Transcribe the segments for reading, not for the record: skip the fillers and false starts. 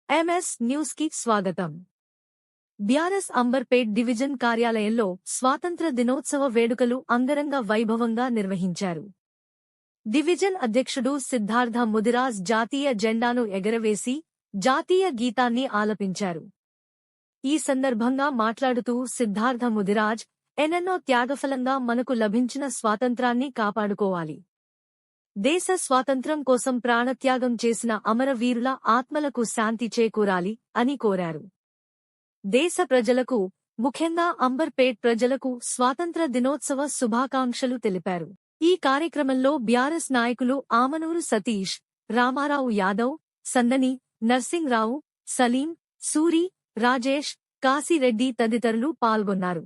MS news కి స్వాగతం. BRS Amberpet division కార్యాలయంలో స్వాతంత్ర దినోత్సవ వేడుకలు అంగరంగ వైభవంగా నిర్వహించారు. డివిజన్ అధ్యక్షుడు సిద్ధార్థ ముదిరాజ్ జాతీయ జెండాను ఎగరవేసి జాతీయ గీతాన్ని ఆలపించారు. ఈ సందర్భంగా మాట్లాడుతూ సిద్ధార్థ ముదిరాజ్, ఎన్నెన్నో త్యాగఫలంగా మనకు లభించిన స్వాతంత్రాన్ని కాపాడుకోవాలి. దేశ స్వాతంత్ర్యం కోసం ప్రాణత్యాగం చేసిన అమరవీరుల ఆత్మలకు శాంతి చేకూరాలి అని కోరారు. దేశ ప్రజలకు, ముఖ్యంగా అంబర్పేట్ ప్రజలకు స్వాతంత్ర దినోత్సవ శుభాకాంక్షలు తెలిపారు. ఈ కార్యక్రమంలో బీఆర్ఎస్ నాయకులు ఆమనూరు సతీష్, రామారావు యాదవ్, సందని, నర్సింగ్రావు, సలీం, సూరి, రాజేష్, కాశీరెడ్డి తదితరులు పాల్గొన్నారు.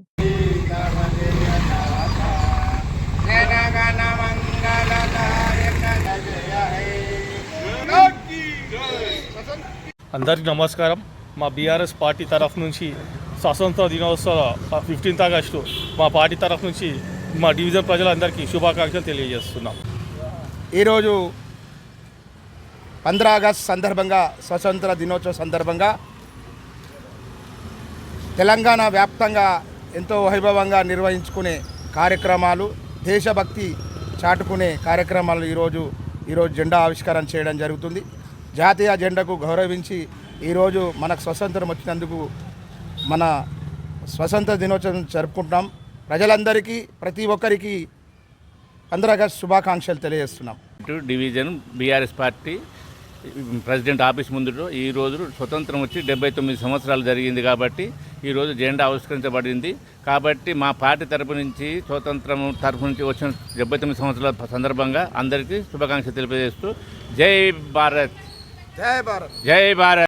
అందరికీ నమస్కారం. మా బీఆర్ఎస్ పార్టీ తరఫు నుంచి స్వాతంత్ర దినోత్సవ 15 ఆగస్టు మా పార్టీ తరఫు నుంచి మా డివిజన్ ప్రజలందరికీ శుభాకాంక్షలు తెలియజేస్తున్నాం. ఈరోజు 15 ఆగస్టు సందర్భంగా, స్వతంత్ర దినోత్సవ సందర్భంగా తెలంగాణ వ్యాప్తంగా ఎంతో వైభవంగా నిర్వహించుకునే కార్యక్రమాలు, దేశభక్తి చాటుకునే కార్యక్రమాలు ఈరోజు జెండా ఆవిష్కరణ చేయడం జరుగుతుంది. జాతీయ జెండాకు గౌరవించి ఈరోజు మనకు స్వతంత్రం వచ్చినందుకు మన స్వతంత్ర దినోత్సవం జరుపుకుంటున్నాం. ప్రజలందరికీ, ప్రతి ఒక్కరికి 15 ఆగస్టు శుభాకాంక్షలు తెలియజేస్తున్నాం. Division BRS party president office ముందు ఈరోజు స్వతంత్రం వచ్చి 79 సంవత్సరాలు జరిగింది కాబట్టి ఈరోజు జెండా ఆవిష్కరించబడింది. కాబట్టి మా పార్టీ తరపు నుంచి, స్వతంత్రం తరపు నుంచి వచ్చిన 79 సంవత్సరాల సందర్భంగా అందరికీ శుభాకాంక్షలు తెలియజేస్తూ జై భారత్, జై భారత్, జై భారత్.